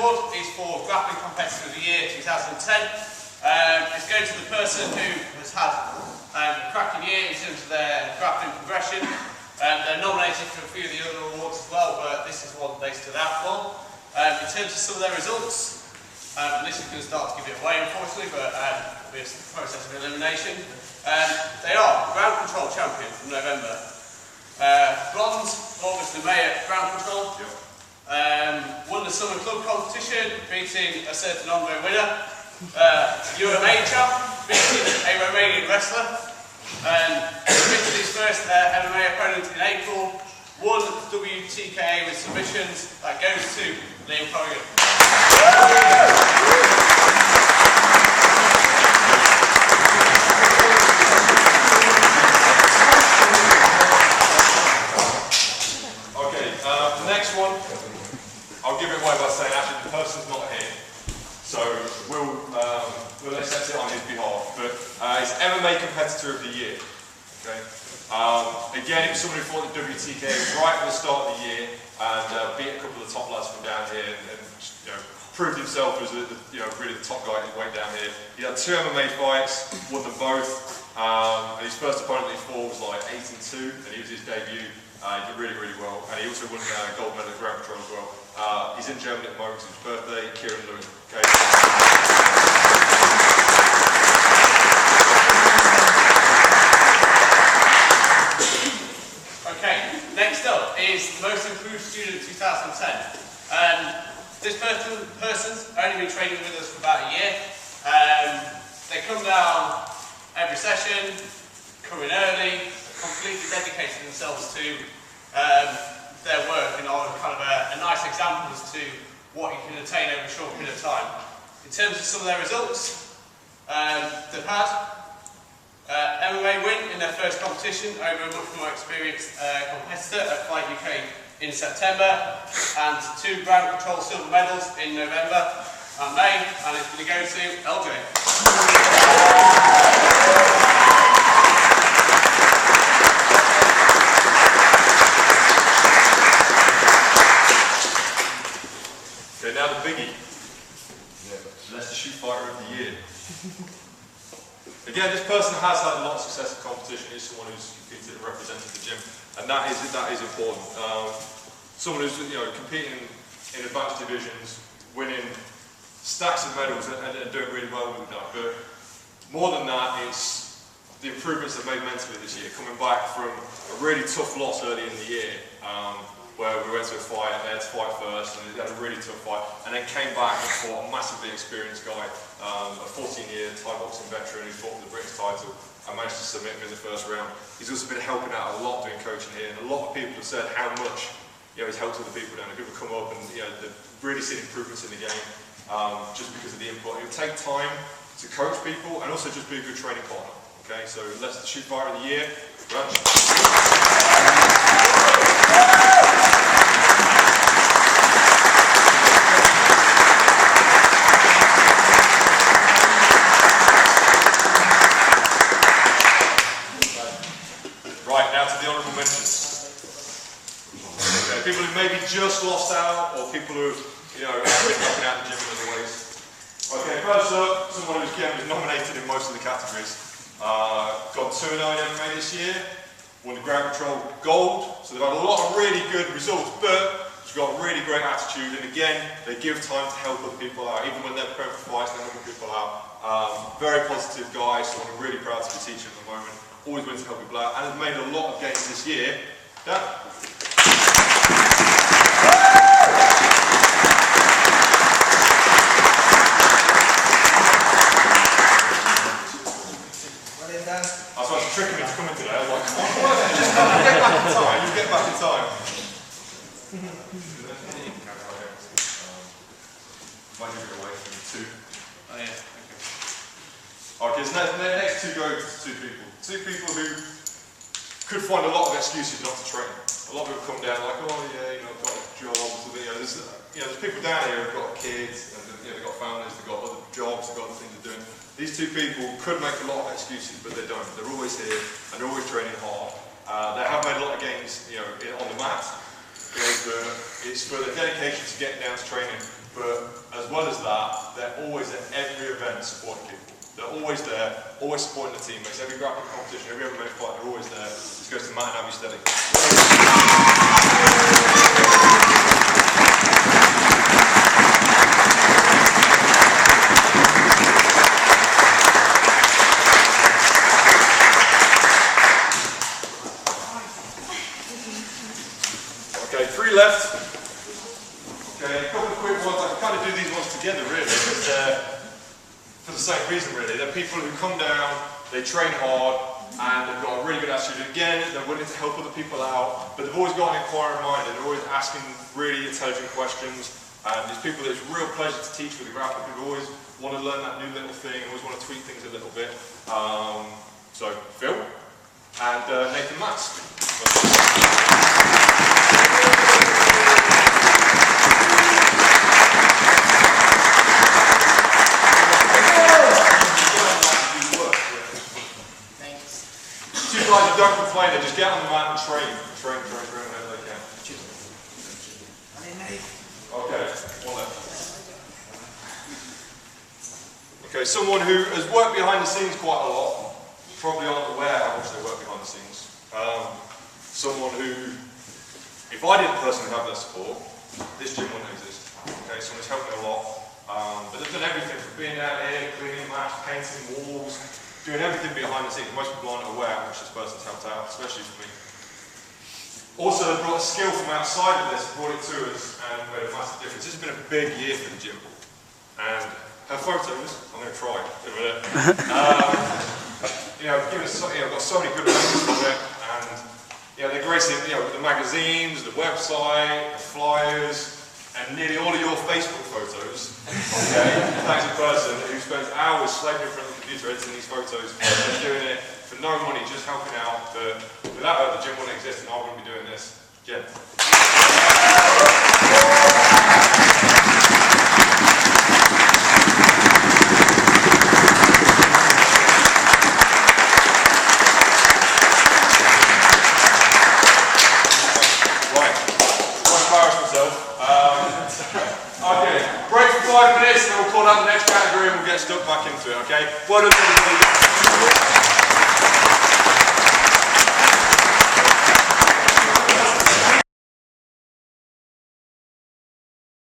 award is for Grappling Competitor of the Year 2010. It's going to the person who has had a cracking year in terms of their grappling progression. They're nominated for a few of the other awards as well, but this is one they stood out for. In terms of some of their results, and this is going to start to give it away unfortunately, but with the process of elimination. They are ground control champion from November. Bronze, August and May at ground control. Won the summer club competition, beating a certain Andre winner. MMA champ, beating a Romanian wrestler. Defeated his first MMA opponent in April. Won WTKA with submissions. That goes to Lewin Corrigan. The next one, I'll give it away by saying actually the person's not here, so we'll accept it on his behalf. But it's MMA Competitor of the Year. Okay. Again, it was someone who fought the WTK right at the start of the year and beat a couple of the top lads from down here and proved himself as really the top guy in his weight down here. He had 2 MMA fights, won them both. And his first opponent he fought was like 8-2, and he was his debut. He did really, really well, and he also won gold medal at Ground Control as well. He's in Germany at the moment, it's his birthday, Kieren, Lewin. Okay. Okay, next up is the Most Improved Student 2010. This person's only been training with us for about a year. They come down every session, come in early, completely dedicated themselves to their work and are kind of a nice example as to what you can attain over a short period of time. In terms of some of their results, they've had MMA win in their first competition over a much more experienced competitor at Fight UK in September, and 2 ground control silver medals in November and May, and it's going to go to LJ. Okay, now the biggie. Leicester Shootfighter of the Year. Again, this person has had a lot of success in competition. He's someone who's competed and represented the gym, and that is important. Someone who's competing in advanced divisions, winning stacks of medals and doing really well with that. But more than that, it's the improvements they've made mentally this year, coming back from a really tough loss early in the year, where we went to a fight and they had to fight first, and they had a really tough fight, and then came back and fought a massively experienced guy, a 14-year Thai boxing veteran who fought for the British title and managed to submit him in the first round. He's also been helping out a lot doing coaching here, and a lot of people have said how much he's helped other people down. People come up and they've really seen improvements in the game just because of the input. It'll take time to coach people and also just be a good training partner. Okay, so Leicester Shootfighter of the Year, Ranjeet. Honourable mentions. Okay, people who maybe just lost out, or people who have been helping out the gym in other ways. Okay, first up, someone who's nominated in most of the categories. Got 2-0 in MMA this year, won the ground control gold, so they've had a lot of really good results, but she's got a really great attitude, and again, they give time to help other people out, even when they're preparing for fights, they're helping people out. Very positive guy, so I'm really proud to be teaching at the moment. Always willing to help people out, and has made a lot of gains this year. Dan. Well in, Dan. I was trying to trick him into coming today. I was like, come on, just come and get back in time. You'll get back in time. Might give it away from 2. Oh yeah, Okay, so the next 2 go to 2 people. 2 people who could find a lot of excuses not to train. A lot of people come down like, oh yeah, I've got a job. There's people down here who've got kids, and they've got families, they've got other jobs, they've got other things to do. These 2 people could make a lot of excuses, but they don't. They're always here, and they're always training hard. They have made a lot of gains, on the mat. But it's for their dedication to getting down to training but as well as that, they're always at every event supporting people. They're always there, always supporting the teammates. Every grappling competition, every MMA fight, they're always there. This goes to Matt and Abby Steady. Okay, 3 left. Okay, a couple of quick ones. I can kind of do these ones together really, because for the same reason really. They're people who come down, they train hard, and they've got a really good attitude. Again, they're willing to help other people out, but they've always got an inquiring mind, and they're always asking really intelligent questions. And these people that it's a real pleasure to teach with the grappling. People always want to learn that new little thing, always want to tweak things a little bit. So Phil and Nathan Matz. Guys who don't complain, they just get on the mat and train whenever they can. Okay, one left. Okay, someone who has worked behind the scenes quite a lot, probably aren't aware how much they work behind the scenes. Someone who, if I didn't personally have their support, this gym wouldn't exist. Okay, someone's helped me a lot. But they've done everything from being down here, cleaning mats, painting walls, doing everything behind the scenes. Most people aren't aware how much this person's helped out, especially for me. Also, they've brought a skill from outside of this, brought it to us, and made a massive difference. This has been a big year for the gym. And her photos, I'm going to try in a minute. Given us, I've got so many good memories of it, and they're gracing, with the magazines, the website, the flyers, and nearly all of your Facebook photos. Okay, thanks to a person who spends hours slaving in front of the computer editing these photos, and doing it for no money, just helping out. But without her, the gym wouldn't exist, and I wouldn't be doing this. Jen. Okay, break for 5 minutes, then we'll call out the next category and we'll get stuck back into it, okay? Well done, everybody.